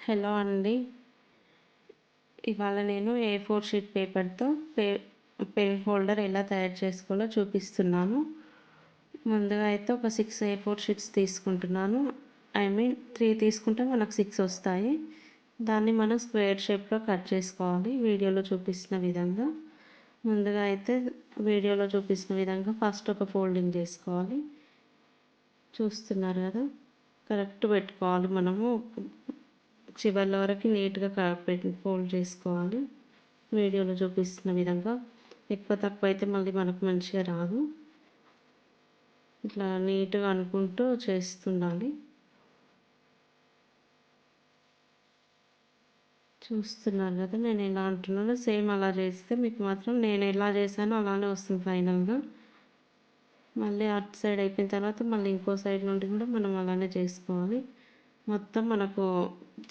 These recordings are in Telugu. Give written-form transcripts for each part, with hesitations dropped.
హలో అండి. ఇవాళ నేను A4 షీట్ పేపర్తో పెన్ హోల్డర్ ఎలా తయారు చేసుకోవాలో చూపిస్తున్నాను. ముందుగా అయితే ఒక 6 A4 షీట్స్ తీసుకుంటున్నాను. 3 తీసుకుంటే మనకు 6 వస్తాయి. దాన్ని మనం స్క్వేర్ షేప్లో కట్ చేసుకోవాలి వీడియోలో చూపిస్తున్న విధంగా. ముందుగా అయితే వీడియోలో చూపిస్తున్న విధంగా ఫస్ట్ ఒక ఫోల్డింగ్ చేసుకోవాలి. చూస్తున్నారు కదా, కరెక్ట్ పెట్టుకోవాలి. మనము చివర్ల వరకు నీట్గా ఫోల్డ్ చేసుకోవాలి వీడియోలో చూపిస్తున్న విధంగా. ఎక్కువ తక్కువ అయితే మళ్ళీ మనకు మంచిగా రాదు. ఇట్లా నీట్గా అనుకుంటూ చేస్తుండాలి. చూస్తున్నారు కదా నేను ఎలా అంటున్నానో, సేమ్ అలా చేస్తే మీకు మాత్రం నేను ఎలా చేశానో అలానే వస్తుంది ఫైనల్గా. మళ్ళీ అటు సైడ్ అయిపోయిన తర్వాత మళ్ళీ ఇంకో సైడ్ నుండి కూడా మనం అలానే చేసుకోవాలి. మొత్తం మనకు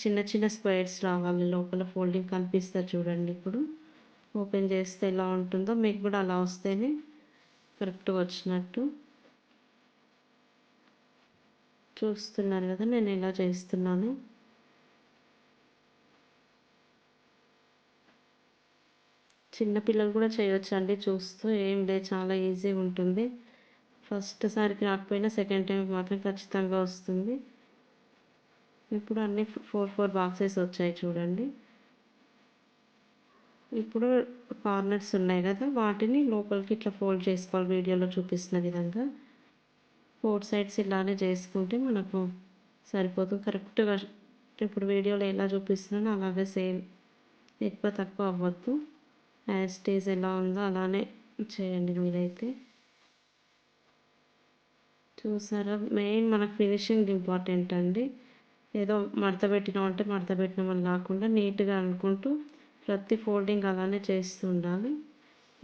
చిన్న చిన్న స్క్వేర్స్ రావాలి. లోపల ఫోల్డింగ్ కనిపిస్తుంది చూడండి. ఇప్పుడు ఓపెన్ చేస్తే ఎలా ఉంటుందో మీకు కూడా అలా వస్తేనే కరెక్ట్గా వచ్చినట్టు. చూస్తున్నారు కదా నేను ఎలా చేస్తున్నాను. చిన్నపిల్లలు కూడా చేయొచ్చు అండి చూస్తూ. ఏం లేదు, చాలా ఈజీగా ఉంటుంది. ఫస్ట్ సారికి రాకపోయినా సెకండ్ టైంకి మాత్రం ఖచ్చితంగా వస్తుంది. ఇప్పుడు అన్నీ 4 బాక్సెస్ వచ్చాయి చూడండి. ఇప్పుడు కార్నర్స్ ఉన్నాయి కదా, వాటిని లోపలికి ఇట్లా ఫోల్డ్ చేసుకోవాలి వీడియోలో చూపిస్తున్న విధంగా. 4 సైడ్స్ ఇలానే చేసుకుంటే మనకు సరిపోతుంది కరెక్ట్గా. ఇప్పుడు వీడియోలో ఎలా చూపిస్తున్నానో అలాగే సేమ్, ఎక్కువ తక్కువ అవ్వద్దు. యాజ్ ఇట్ ఎలా ఉందో అలానే చేయండి మీరైతే. చూసారా, మెయిన్ మనకు ఫినిషింగ్ ఇంపార్టెంట్ అండి. ఏదో మడత పెట్టినామంటే మడత పెట్టినామని కాకుండా నీట్గా అనుకుంటూ ప్రతి ఫోల్డింగ్ అలానే చేస్తూ ఉండాలి.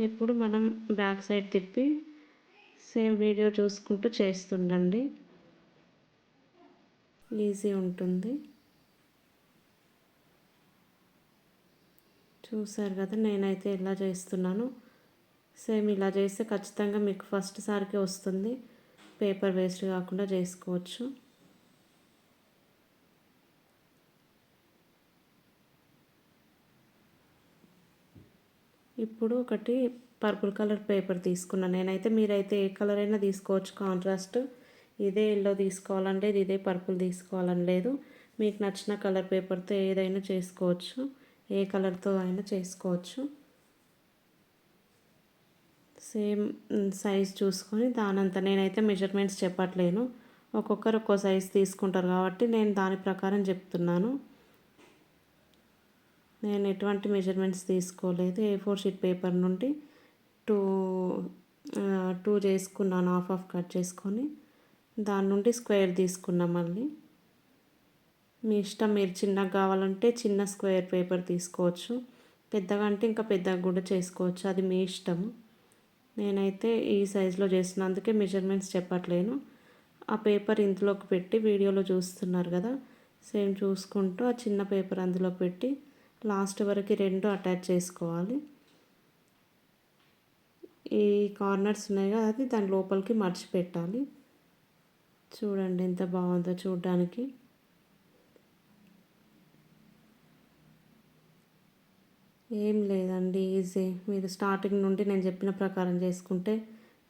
ఇప్పుడు మనం బ్యాక్ సైడ్ తిప్పి సేమ్ వీడియో చూసుకుంటూ చేస్తుండండి, ఈజీ ఉంటుంది. చూసారు కదా నేనైతే ఎలా చేస్తున్నాను. సేమ్ ఇలా చేస్తే ఖచ్చితంగా మీకు ఫస్ట్ సారికే వస్తుంది. పేపర్ వేస్ట్ కాకుండా చేసుకోవచ్చు. ఇప్పుడు ఒకటి పర్పుల్ కలర్ పేపర్ తీసుకున్నాను నేనైతే. మీరైతే ఏ కలర్ అయినా తీసుకోవచ్చు కాంట్రాస్ట్. ఇదే ఎల్లో తీసుకోవాలని లేదు, ఇదే పర్పుల్ తీసుకోవాలని లేదు. మీకు నచ్చిన కలర్ పేపర్తో ఏదైనా చేసుకోవచ్చు, ఏ కలర్తో అయినా చేసుకోవచ్చు. సేమ్ సైజ్ చూసుకొని దానంతా నేనైతే మెజర్మెంట్స్ చెప్పట్లేను. ఒక్కొక్కరు ఒక్కో సైజ్ తీసుకుంటారు కాబట్టి నేను దాని ప్రకారం చెప్తున్నాను. నేను ఎటువంటి మెజర్మెంట్స్ తీసుకోలేదు. A4 షీట్ పేపర్ నుండి టూ టూ చేసుకున్నాను, హాఫ్ కట్ చేసుకొని దాని నుండి స్క్వేర్ తీసుకున్నా. మళ్ళీ మీ ఇష్టం, మీరు చిన్నగా కావాలంటే చిన్న స్క్వేర్ పేపర్ తీసుకోవచ్చు, పెద్దగా అంటే ఇంకా పెద్దగా కూడా చేసుకోవచ్చు, అది మీ ఇష్టము. నేనైతే ఈ సైజులో చేస్తున్నా, అందుకే మెజర్మెంట్స్ చెప్పట్లేను. ఆ పేపర్ ఇందులోకి పెట్టి వీడియోలో చూస్తున్నారు కదా, సేమ్ చూసుకుంటూ ఆ చిన్న పేపర్ అందులో పెట్టి లాస్ట్ వరకు 2 అటాచ్ చేసుకోవాలి. ఈ కార్నర్స్ ఉన్నాయి కదా, అది దాని లోపలికి మర్చి పెట్టాలి. చూడండి ఎంత బాగుందో చూడడానికి. ఏం లేదండి, ఈజీ. మీరు స్టార్టింగ్ నుండి నేను చెప్పిన ప్రకారం చేసుకుంటే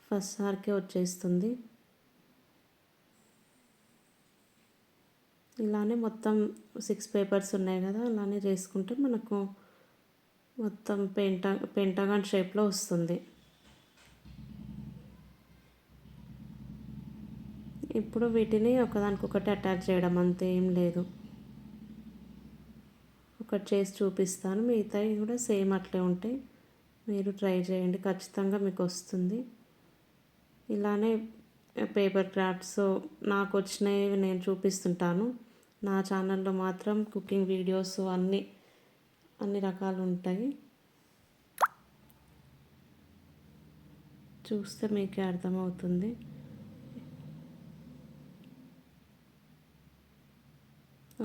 ఫస్ట్ సారికే వచ్చేస్తుంది. ఇలానే మొత్తం 6 పేపర్స్ ఉన్నాయి కదా, అలానే చేసుకుంటే మనకు మొత్తం పెంటగాన్ షేప్లో వస్తుంది. ఇప్పుడు వీటిని ఒకదానికొకటి అటాచ్ చేయడం, అంతే, ఏం లేదు. ఒకటి చేసి చూపిస్తాను, మిగతాయి కూడా సేమ్ అట్లే ఉంటాయి. మీరు ట్రై చేయండి, ఖచ్చితంగా మీకు వస్తుంది. ఇలానే పేపర్ క్రాఫ్ట్స్ నాకు వచ్చినవి నేను చూపిస్తుంటాను. నా ఛానల్లో మాత్రం కుకింగ్ వీడియోస్ అన్ని రకాలు ఉంటాయి. చూస్తే మీకే అర్థమవుతుంది.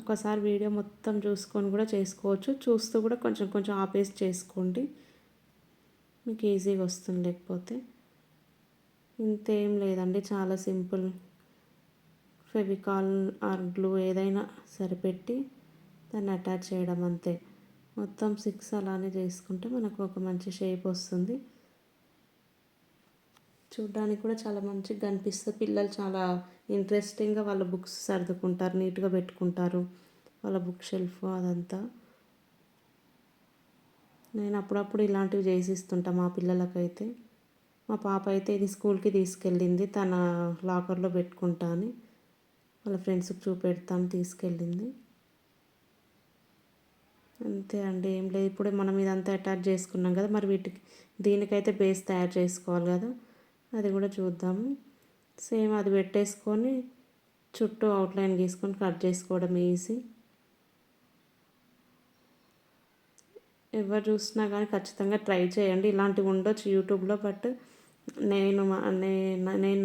ఒకసారి వీడియో మొత్తం చూసుకొని కూడా చేసుకోవచ్చు, చూస్తూ కూడా కొంచెం కొంచెం ఆపేసి చేసుకోండి, మీకు ఈజీగా వస్తుంది. లేకపోతే ఇంతేం లేదండి, చాలా సింపుల్. ఫెవికాల్ ఆర్ గ్లూ ఏదైనా సరిపెట్టి దాన్ని అటాచ్ చేయడం అంతే. మొత్తం 6 అలానే చేసుకుంటే మనకు ఒక మంచి షేప్ వస్తుంది. చూడ్డానికి కూడా చాలా మంచిగా కనిపిస్తుంది. పిల్లలు చాలా ఇంట్రెస్టింగ్గా వాళ్ళ బుక్స్ సర్దుకుంటారు, నీట్గా పెట్టుకుంటారు వాళ్ళ బుక్ షెల్ఫ్ అదంతా. నేను అప్పుడప్పుడు ఇలాంటివి చేసిస్తుంటా మా పిల్లలకైతే. మా పాప అయితే ఇది స్కూల్కి తీసుకెళ్ళింది, తన లాకర్లో పెట్టుకుంటా అని వాళ్ళ ఫ్రెండ్స్కి చూపెడతాను తీసుకెళ్ళింది. అంతే అండి, ఏం లేదు. ఇప్పుడే మనం ఇదంతా అటాచ్ చేసుకున్నాం కదా, మరి దీనికైతే బేస్ తయారు చేసుకోవాలి కదా, అది కూడా చూద్దాము. సేమ్ అది పెట్టేసుకొని చుట్టూ అవుట్లైన్ గీసుకొని కట్ చేసుకోవడం ఈజీ. ఎవరు చూసినా కానీ ఖచ్చితంగా ట్రై చేయండి. ఇలాంటివి ఉండొచ్చు యూట్యూబ్లో, బట్ నేను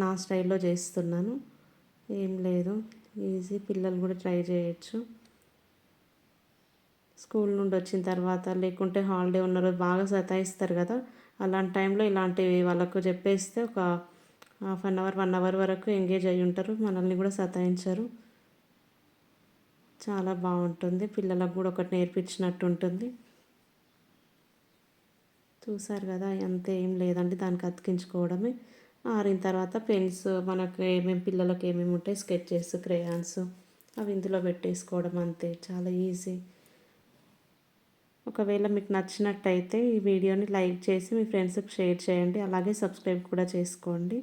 నా స్టైల్లో చేస్తున్నాను. ఏం లేదు, ఈజీ, పిల్లలు కూడా ట్రై చేయొచ్చు. స్కూల్ నుండి వచ్చిన తర్వాత లేకుంటే హాలిడే ఉన్న రోజు బాగా సతాయిస్తారు కదా, అలాంటి టైంలో ఇలాంటివి వాళ్ళకు చెప్పేస్తే ఒక హాఫ్ అన్ అవర్ 1 అవర్ వరకు ఎంగేజ్ అయ్యి ఉంటారు, మనల్ని కూడా సతాయించరు. చాలా బాగుంటుంది, పిల్లలకు కూడా ఒకటి నేర్పించినట్టు ఉంటుంది. చూసారు కదా, అంతే, ఏం లేదండి, దానికి అతికించుకోవడమే. ఆరిన తర్వాత పెన్స్, మనకు ఏమేమి పిల్లలకి ఏమేమి ఉంటాయి, స్కెచెస్, క్రేయాన్స్, అవి ఇందులో పెట్టేసుకోవడం అంతే, చాలా ఈజీ. ఒకవేళ మీకు నచ్చినట్టయితే ఈ వీడియోని లైక్ చేసి మీ ఫ్రెండ్స్కి షేర్ చేయండి, అలాగే సబ్స్క్రైబ్ కూడా చేసుకోండి.